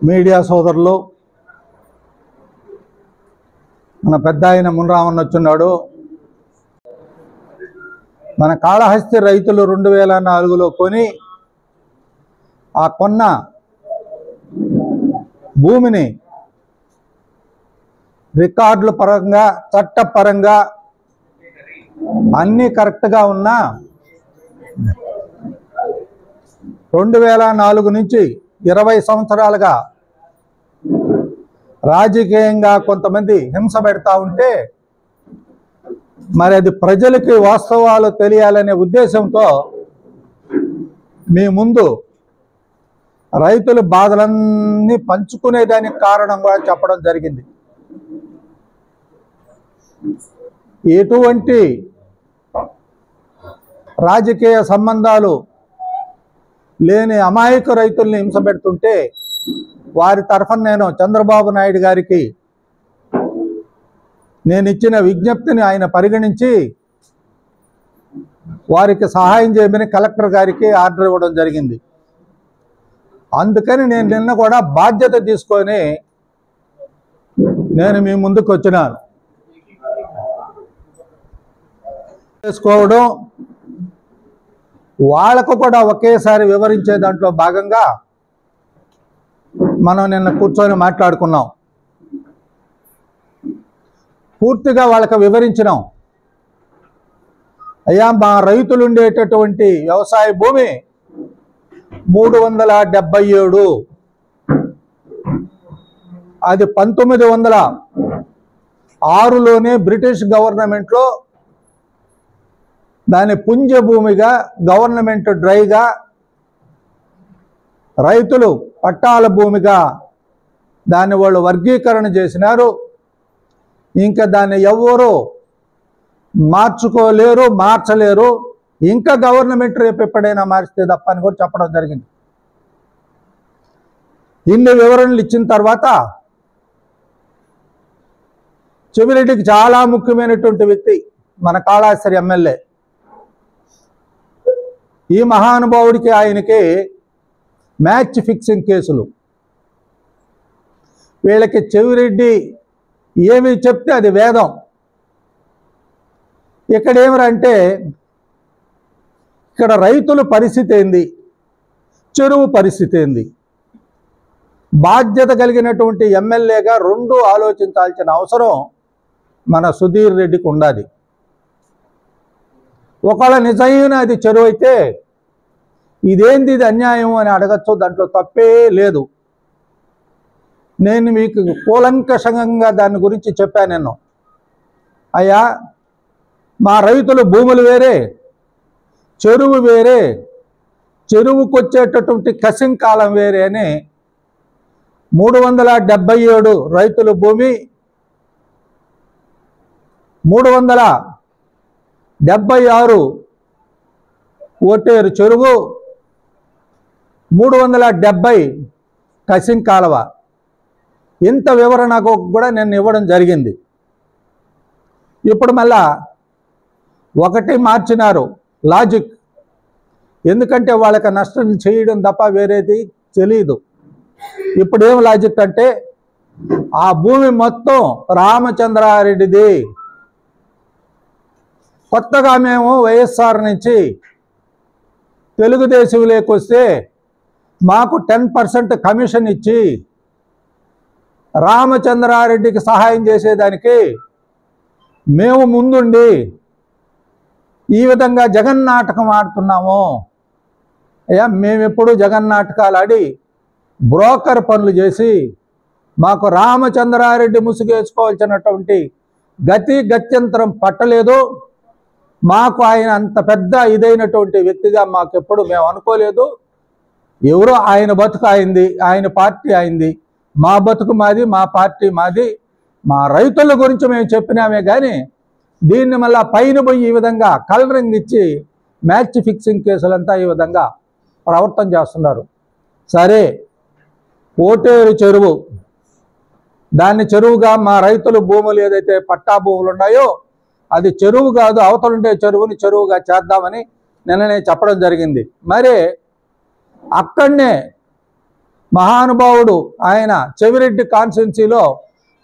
Media సోదరులు, మన పెద్ద ఆయన మున్రామన్న వచ్చున్నాడు. మన కాళహస్తి రైతులు 2004లో కొని ఆ కొన్న భూమిని రికార్డుల పరంగా చట్టపరంగా అన్నీ కరెక్ట్గా ఉన్నా 2004 నుంచి 20 సంవత్సరాలుగా రాజకీయంగా కొంతమంది హింస పెడతా ఉంటే మరి అది ప్రజలకి వాస్తవాలు తెలియాలనే ఉద్దేశంతో మీ ముందు రైతుల బాధలన్నీ పంచుకునేదానికి కారణం కూడా చెప్పడం జరిగింది. ఎటువంటి రాజకీయ సంబంధాలు లేని అమాయక రైతుల్ని హింస పెడుతుంటే వారి తరఫున నేను చంద్రబాబు నాయుడు గారికి నేను ఇచ్చిన విజ్ఞప్తిని ఆయన పరిగణించి వారికి సహాయం చేయమని కలెక్టర్ గారికి ఆర్డర్ ఇవ్వడం జరిగింది. అందుకని నేను నిన్న కూడా బాధ్యత తీసుకొని నేను మీ ముందుకు వచ్చినాను. చేసుకోవడం వాళ్ళకు కూడా ఒకేసారి వివరించే దాంట్లో భాగంగా మనం నిన్న కూర్చొని మాట్లాడుకున్నాం. పూర్తిగా వాళ్ళకి వివరించినాం. అయ్యా, మా రైతులు ఉండేటటువంటి వ్యవసాయ భూమి 377, అది 1906లోనే బ్రిటిష్ గవర్నమెంట్లో దాని పుంజ భూమిగా గవర్నమెంట్ డ్రైగా రైతులు పట్టాల భూమిగా దాన్ని వాళ్ళు వర్గీకరణ చేసినారు. ఇంకా దాన్ని ఎవరు మార్చుకోలేరు, మార్చలేరు. ఇంకా గవర్నమెంట్ రేపు ఎప్పుడైనా మార్చితే తప్ప అని కూడా చెప్పడం జరిగింది. ఇన్ని వివరణలు ఇచ్చిన తర్వాత చెవిరెడ్డికి చాలా ముఖ్యమైనటువంటి వ్యక్తి మన కాళహస్తి ఎమ్మెల్యే. ఈ మహానుభావుడికి ఆయనకి మ్యాచ్ ఫిక్సింగ్ కేసులు. వీళ్ళకి చెవిరెడ్డి ఏమి చెప్తే అది వేదం. ఇక్కడ ఏమరంటే ఇక్కడ రైతుల పరిస్థితి ఏంది, చెరువు పరిస్థితి ఏంది, బాధ్యత కలిగినటువంటి ఎమ్మెల్యేగా రెండు ఆలోచించాల్సిన అవసరం మన సుధీర్ రెడ్డికి ఉండాలి. ఒకవేళ నిజమైన అది చెరువు అయితే ఇదేంది, ఇది అన్యాయం అని అడగచ్చు, దాంట్లో తప్పే లేదు. నేను మీకు కూలంకషంగా దాని గురించి చెప్పాను. నేను అయ్యా, మా రైతులు భూములు వేరే, చెరువు వేరే, చెరువుకు వచ్చేటటువంటి కసింగ్ కాలం వేరే అని 377 రైతుల భూమి, 376 ఓటేరు చెరువు, 370 కసింగ్ కాలువ, ఇంత వివరణ కూడా నేను ఇవ్వడం జరిగింది. ఇప్పుడు మళ్ళా ఒకటి మార్చినారు లాజిక్. ఎందుకంటే వాళ్ళకి నష్టం చేయడం తప్ప వేరేది తెలియదు. ఇప్పుడు ఏం లాజిక్ అంటే ఆ భూమి మొత్తం రామచంద్రారెడ్డిది. కొత్తగా మేము వైఎస్ఆర్ నుంచి తెలుగుదేశంలోకి వస్తే మాకు 10% కమిషన్ ఇచ్చి రామచంద్రారెడ్డికి సహాయం చేసేదానికి మేము ముందుండి ఈ విధంగా జగన్నాటకం ఆడుతున్నాము. అయ్యా, మేమెప్పుడు జగన్నాటకాలు ఆడి బ్రోకర్ పనులు చేసి మాకు రామచంద్రారెడ్డి ముసుగేసుకోవాల్సినటువంటి గత్యంతరం పట్టలేదు. మాకు ఆయన అంత పెద్ద ఇదైనటువంటి వ్యక్తిగా మాకెప్పుడు మేము అనుకోలేదు. ఎవరో ఆయన బతుకు అయింది, ఆయన పార్టీ అయింది, మా బతుకు మాది, మా పార్టీ మాది, మా రైతుల గురించి మేము చెప్పినామే. కానీ దీన్ని మళ్ళా పైన పోయి ఈ విధంగా కలరింగ్ ఇచ్చి మ్యాచ్ ఫిక్సింగ్ కేసులంతా ఈ విధంగా ప్రవర్తన చేస్తున్నారు. సరే, ఓటేరు చెరువు, దాన్ని చెరువుగా మా రైతుల భూములు ఏదైతే పట్టా భూములు ఉన్నాయో అది చెరువు కాదు, అవతలుండే చెరువుని చెరువుగా చేద్దామని నిన్ననే చెప్పడం జరిగింది. మరి అక్కడనే మహానుభావుడు ఆయన చెవిరెడ్డి కాన్స్టిట్యున్సీలో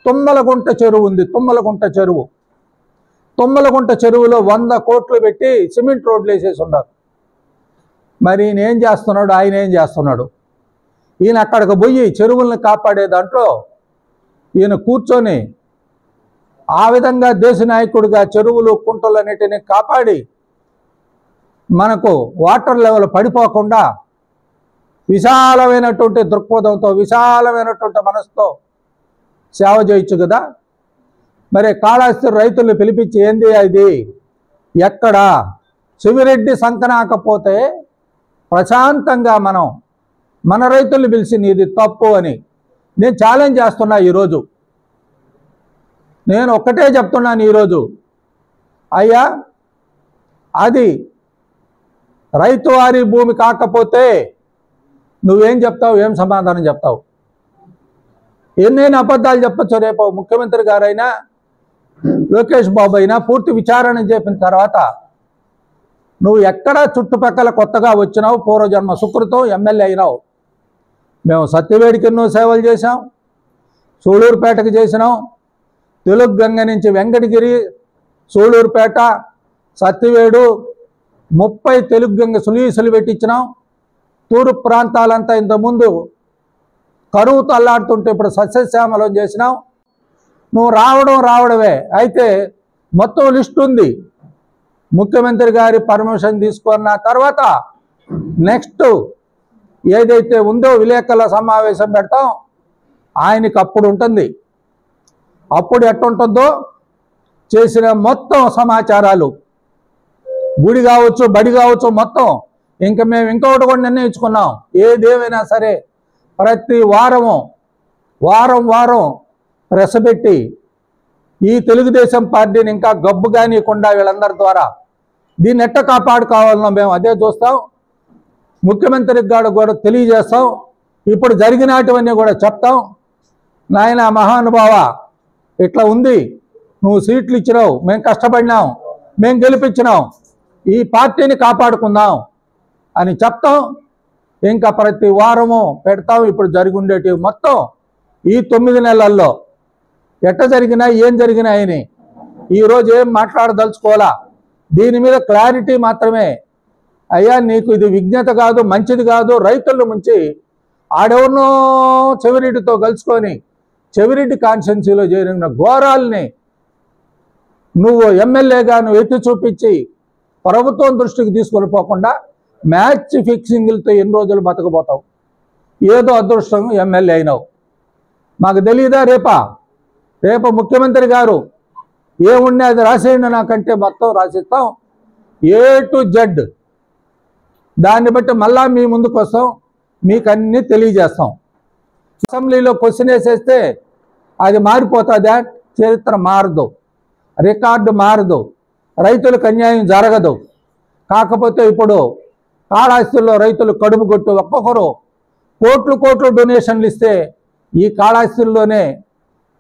తుమ్మలగుంట చెరువు ఉంది. తుమ్మలగుంట చెరువులో 100 కోట్లు పెట్టి సిమెంట్ రోడ్లు వేసేసి ఉన్నారు. మరి ఈయన ఏం చేస్తున్నాడు, ఆయన ఏం చేస్తున్నాడు? ఈయన అక్కడికి పోయి చెరువుల్ని కాపాడే దాంట్లో ఈయన కూర్చొని ఆ విధంగా దేశ నాయకుడిగా చెరువులు కుంటలన్నిటిని కాపాడి మనకు వాటర్ లెవెల్ పడిపోకుండా విశాలమైనటువంటి దృక్పథంతో, విశాలమైనటువంటి మనసుతో సేవ చేయొచ్చు కదా. మరి కాళహస్తి రైతులు పిలిపించి ఏంది అది ఎక్కడ చెవిరెడ్డి సంకనాకపోతే ప్రశాంతంగా మన రైతులు పిలిచి ఇది తప్పు అని నేను ఛాలెంజ్ చేస్తున్నా. ఈరోజు నేను ఒక్కటే చెప్తున్నాను, ఈరోజు అయ్యా అది రైతు వారి భూమి కాకపోతే నువ్వేం చెప్తావు, ఏం సమాధానం చెప్తావు? ఎన్నైనా అబద్ధాలు చెప్పచ్చు. రేపు ముఖ్యమంత్రి గారైనా లోకేష్ బాబు అయినా పూర్తి విచారణ చేపిన తర్వాత నువ్వు ఎక్కడ చుట్టుపక్కల కొత్తగా వచ్చినావు, పూర్వజన్మ సుకృతం ఎమ్మెల్యే అయినావు. మేము సత్యవేడికి ఎన్నో సేవలు చేసాం, సూళూరుపేటకు చేసినాం, తెలుగు గంగ నుంచి వెంకటగిరి, సూళూరుపేట, సత్యవేడు 30 తెలుగు గంగ సులీసులు పెట్టించినాం. తూర్పు ప్రాంతాలంతా ఇంతకుముందు కరువు తల్లాడుతుంటే ఇప్పుడు సస్యశ్యామలం చేసినాం. నువ్వు రావడమే. అయితే మొత్తం లిస్ట్ ఉంది. ముఖ్యమంత్రి గారి పర్మిషన్ తీసుకున్న తర్వాత నెక్స్ట్ ఏదైతే ఉందో విలేకరుల సమావేశం పెడతాం, ఆయనకి అప్పుడు ఉంటుంది. అప్పుడు ఎట్టుంటుందో చేసిన మొత్తం సమాచారాలు, గుడి కావచ్చు, బడి కావచ్చు, మొత్తం ఇంకా మేము ఇంకొకటి కూడా నిర్ణయించుకున్నాం. ఏదేమైనా సరే ప్రతి వారం ప్రెస్ పెట్టి ఈ తెలుగుదేశం పార్టీని ఇంకా గబ్బు కానియకుండా వీళ్ళందరి ద్వారా దీన్ని ఎట్ట కాపాడుకోవాలనో మేము అదే చూస్తాం. ముఖ్యమంత్రి గారు కూడా తెలియజేస్తాం. ఇప్పుడు జరిగినటువన్నీ కూడా చెప్తాం. నాయన మహానుభావ, ఇట్లా ఉంది, నువ్వు సీట్లు ఇచ్చినావు, మేము కష్టపడినాం, మేము గెలిపించినాం, ఈ పార్టీని కాపాడుకుందాం అని చెప్తాం. ఇంకా ప్రతి వారము పెడతాం. ఇప్పుడు జరిగి ఉండేటివి మొత్తం ఈ 9 నెలల్లో ఎట్ట జరిగినా, ఏం జరిగినాయని ఈరోజు ఏం మాట్లాడదలుచుకోవాలా. దీని మీద క్లారిటీ మాత్రమే. అయ్యా నీకు ఇది విజ్ఞత కాదు, మంచిది కాదు. రైతుల నుంచి ఆడెవరినో చెవిరెడ్డితో కలుసుకొని చెవిరెడ్డి కాన్స్టిట్యున్సీలో జరిగిన ఘోరాల్ని నువ్వు ఎమ్మెల్యేగా ఎత్తి చూపించి ప్రభుత్వం దృష్టికి తీసుకొని పోకుండా మ్యాచ్ ఫిక్సింగ్లతో ఎన్ని రోజులు బతకపోతావు? ఏదో అదృష్టం ఎమ్మెల్యే అయినావు. మాకు తెలియదా? రేపు ముఖ్యమంత్రి గారు ఏముండే అది రాసేయండి నాకంటే మొత్తం రాసిస్తాం, A to Z. దాన్ని బట్టి మళ్ళా మీ ముందుకు వస్తాం, మీకు అన్నీ తెలియజేస్తాం. అసెంబ్లీలో క్వశ్చన్ వేసేస్తే అది మారిపోతుందా? చరిత్ర మారదు, రికార్డు మారదు, రైతులకు అన్యాయం జరగదు. కాకపోతే ఇప్పుడు కాళహస్తిలో రైతులు కడుపు కొట్టు ఒక్కొక్కరు కోట్లు డొనేషన్లు ఇస్తే ఈ కాళహస్తిలోనే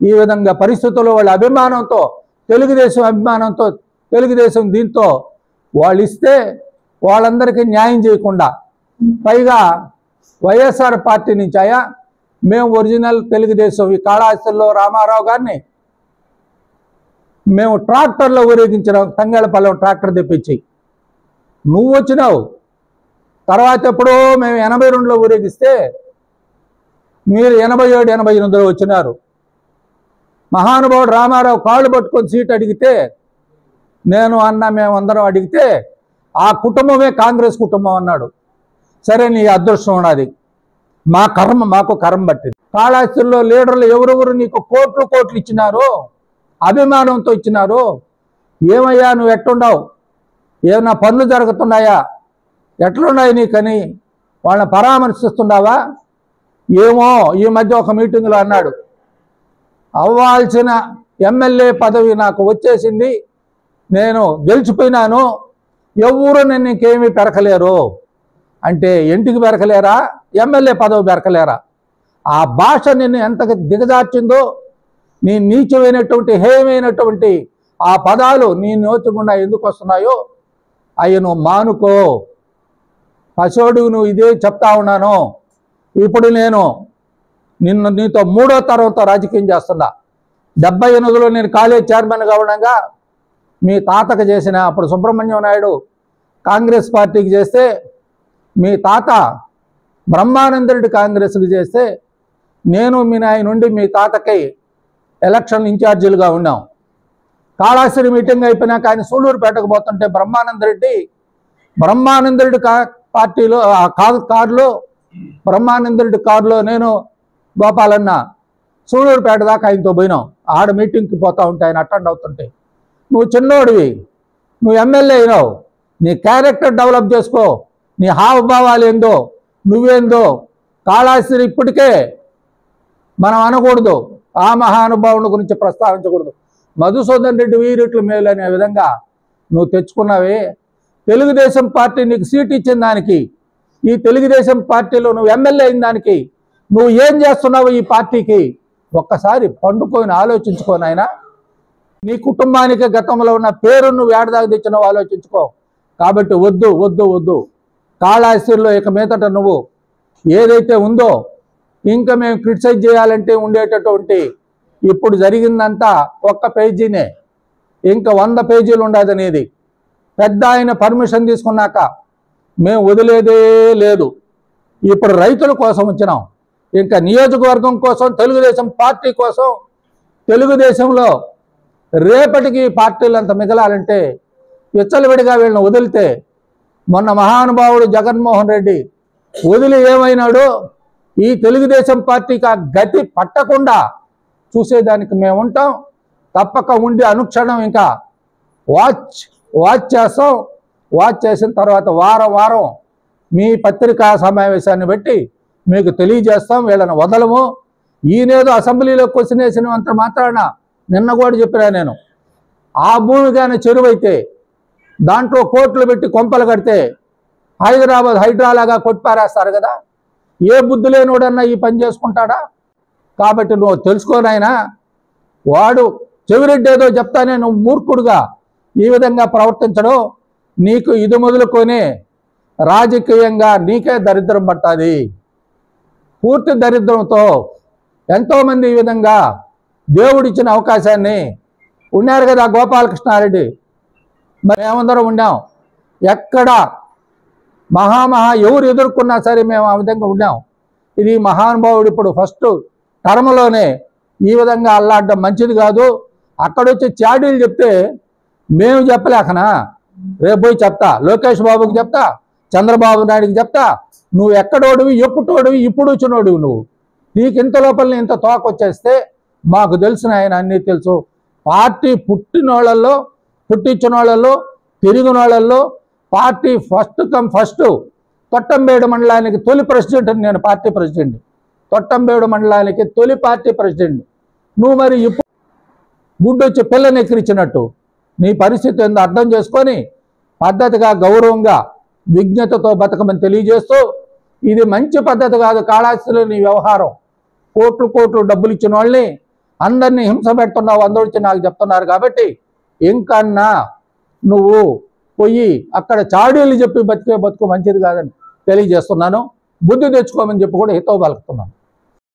ఈ విధంగా పరిస్థితుల్లో వాళ్ళ అభిమానంతో, తెలుగుదేశం అభిమానంతో, తెలుగుదేశం దీంతో వాళ్ళు ఇస్తే వాళ్ళందరికీ న్యాయం చేయకుండా పైగా వైఎస్ఆర్ పార్టీ నుంచి అయ్యా మేము ఒరిజినల్ తెలుగుదేశం ఈ కాళహస్తిలో రామారావు గారిని మేము ట్రాక్టర్లో ఊరేగించినాం. తంగేళ్ళపల్లెం ట్రాక్టర్ తెప్పించి నువ్వు వచ్చినావు. తర్వాత ఎప్పుడో మేము 82లో ఊరేగిస్తే మీరు 87, 88లో వచ్చినారు. మహానుభావుడు రామారావు కాళ్ళు పట్టుకొని సీట్ అడిగితే నేను అన్న మేమందరం అడిగితే ఆ కుటుంబమే కాంగ్రెస్ కుటుంబం అన్నాడు. సరే నీ అదృష్టం ఉన్నది, మాకు కర్మ పట్టింది. కాళహస్తిలో లీడర్లు ఎవరెవరు నీకు కోట్లు ఇచ్చినారో, అభిమానంతో ఇచ్చినారో, ఏమయ్యా నువ్వు ఎట్టుండవు, ఏమన్నా పనులు జరుగుతున్నాయా, ఎట్లున్నాయి నీకని వాళ్ళని పరామర్శిస్తున్నావా? ఏమో ఈ మధ్య ఒక మీటింగ్లో అన్నాడు, అవ్వాల్సిన ఎమ్మెల్యే పదవి నాకు వచ్చేసింది, నేను గెలిచిపోయినాను, ఎవరు నన్ను ఇంకేమీ పెరకలేరు అంటే ఇంటికి పెరకలేరా, ఎమ్మెల్యే పదవి పెరకలేరా? ఆ భాష నిన్ను ఎంతగా దిగజార్చిందో, నీ నీచమైనటువంటి హేయమైనటువంటి ఆ పదాలు నీ నోచకుండా ఎందుకు వస్తున్నాయో అవి నువ్వు మానుకో. పశువుడు నువ్వు ఇదే చెప్తా ఉన్నాను. ఇప్పుడు నేను నీతో 3వ తరంతో రాజకీయం చేస్తున్నా. 78లో నేను కాలేజ్ చైర్మన్గా ఉండగా మీ తాతకు చేసిన, అప్పుడు సుబ్రహ్మణ్యం నాయుడు కాంగ్రెస్ పార్టీకి చేస్తే, మీ తాత బ్రహ్మానందరెడ్డి కాంగ్రెస్కి చేస్తే, నేను మీ నాయన నుండి మీ తాతకి ఎలక్షన్ ఇన్ఛార్జీలుగా ఉన్నాం. కాళాశ్రీ మీటింగ్ అయిపోయినాక ఆయన సూళ్ళూరుపేటకు పోతుంటే బ్రహ్మానందరెడ్డి పార్టీలో కారులో బ్రహ్మానందరెడ్డి కారులో నేను గోపాలన్న సూళ్ళూరుపేట దాకా ఆయనతో పోయినాం. ఆడ మీటింగ్కి పోతా ఉంటే ఆయన అటెండ్ అవుతుంటే, నువ్వు చిన్నోడివి, నువ్వు ఎమ్మెల్యే అయినావు, నీ క్యారెక్టర్ డెవలప్ చేసుకో, నీ హావభావాలు ఏందో, నువ్వేందో కాళాశ్రీ ఇప్పటికే మనం అనకూడదు, ఆ మహానుభావుని గురించి ప్రస్తావించకూడదు. మధుసూదన్ రెడ్డి వీరిట్లు మేలు అనే విధంగా నువ్వు తెచ్చుకున్నావే. తెలుగుదేశం పార్టీ నీకు సీట్ ఇచ్చిన దానికి, ఈ తెలుగుదేశం పార్టీలో నువ్వు ఎమ్మెల్యే అయిన దానికి నువ్వు ఏం చేస్తున్నావు ఈ పార్టీకి ఒక్కసారి పండుకొని ఆలోచించుకోనైనా. నీ కుటుంబానికి గతంలో ఉన్న పేరు నువ్వు ఏడదాకా తెచ్చినావు ఆలోచించుకో. కాబట్టి వద్దు వద్దు వద్దు, కాళాశ్రీలో ఇక మీదట నువ్వు ఏదైతే ఉందో ఇంకా మేము క్రిటిసైజ్ చేయాలంటే ఉండేటటువంటి, ఇప్పుడు జరిగిందంతా ఒక్క పేజీనే, ఇంకా 100 పేజీలు ఉండదు అనేది. పెద్ద ఆయన పర్మిషన్ తీసుకున్నాక మేము వదిలేదే లేదు. ఇప్పుడు రైతుల కోసం వచ్చినాం, ఇంకా నియోజకవర్గం కోసం, తెలుగుదేశం పార్టీ కోసం, తెలుగుదేశంలో రేపటికి పార్టీలు అంత మిగలాలంటే విచ్చలవిడిగా వీళ్ళని వదిలితే, మొన్న మహానుభావుడు జగన్మోహన్ రెడ్డి వదిలి ఏమైనాడు, ఈ తెలుగుదేశం పార్టీకి ఆ గతి పట్టకుండా చూసేదానికి మేము ఉంటాం. తప్పక ఉండి అనుక్షణం ఇంకా వాచ్ చేస్తాం. వాచ్ చేసిన తర్వాత వారం మీ పత్రికా సమావేశాన్ని బట్టి మీకు తెలియజేస్తాం. వీళ్ళని వదలము. ఈయనేదో అసెంబ్లీలో క్వశ్చన్ వేసినంత మాత్రాన, నిన్న కూడా చెప్పినా నేను, ఆ భూమి కానీ చెరువైతే దాంట్లో కోట్లు పెట్టి కొంపలు కడితే హైదరాబాద్ హైడ్రాలాగా కొట్టిపారేస్తారు కదా. ఏ బుద్ధి లేనివాడన్నా ఈ పని చేసుకుంటాడా? కాబట్టి నువ్వు తెలుసుకోనైనా, వాడు చెవిరెడ్డి ఏదో చెప్తానే నువ్వు మూర్ఖుడుగా ఈ విధంగా ప్రవర్తించడం, నీకు ఇది మొదలుకొని రాజకీయంగా నీకే దరిద్రం పడుతుంది. పూర్తి దరిద్రంతో ఎంతోమంది ఈ విధంగా దేవుడిచ్చిన అవకాశాన్ని ఉన్నారు కదా. గోపాలకృష్ణారెడ్డి, మరి మేమందరం ఉన్నాం. ఎక్కడ ఎవరు ఎదుర్కొన్నా సరే మేము ఆ విధంగా ఉన్నాం. ఇది మహానుభావుడు ఇప్పుడు ఫస్ట్ టర్మ్లోనే ఈ విధంగా అల్లాడడం మంచిది కాదు. అక్కడొచ్చి చాడీలు చెప్తే మేము చెప్పలేకనా? రేపు పోయి చెప్తా, లోకేష్ బాబుకి చెప్తా, చంద్రబాబు నాయుడికి చెప్తా. నువ్వు ఎక్కడోడివి, ఎప్పుడోడివి, ఇప్పుడు వచ్చినోడివి నువ్వు. నీకు ఇంత లోపల ఇంత తోక వచ్చేస్తే మాకు తెలిసిన ఆయన అన్నీ తెలుసు. పార్టీ పుట్టించిన వాళ్ళల్లో తిరిగిన వాళ్ళల్లో పార్టీ ఫస్ట్ తొట్టంబేడు మండలానికి తొలి ప్రెసిడెంట్. నేను పార్టీ ప్రెసిడెంట్, తొట్టంబేడు మండలానికి తొలి పార్టీ ప్రెసిడెంట్. నువ్వు మరి ఇప్పుడు గుడ్డొచ్చి పిల్లని ఎక్కిరించినట్టు నీ పరిస్థితి ఏందో అర్థం చేసుకొని పద్ధతిగా, గౌరవంగా, విజ్ఞతతో బతకమని తెలియజేస్తూ, ఇది మంచి పద్ధతి కాదు కాళాశ్రీలో నీ వ్యవహారం. కోట్లు డబ్బులు ఇచ్చిన వాళ్ళని అందరినీ హింస పెడుతున్నావు, అందరూ వచ్చి నాకు చెప్తున్నారు. కాబట్టి ఇంకన్నా నువ్వు పోయి అక్కడ చాడీలు చెప్పి బతుకు మంచిది కాదని తెలియజేస్తున్నాను. బుద్ధి తెచ్చుకోమని చెప్పి కూడా హితవు పలుకుతున్నాను.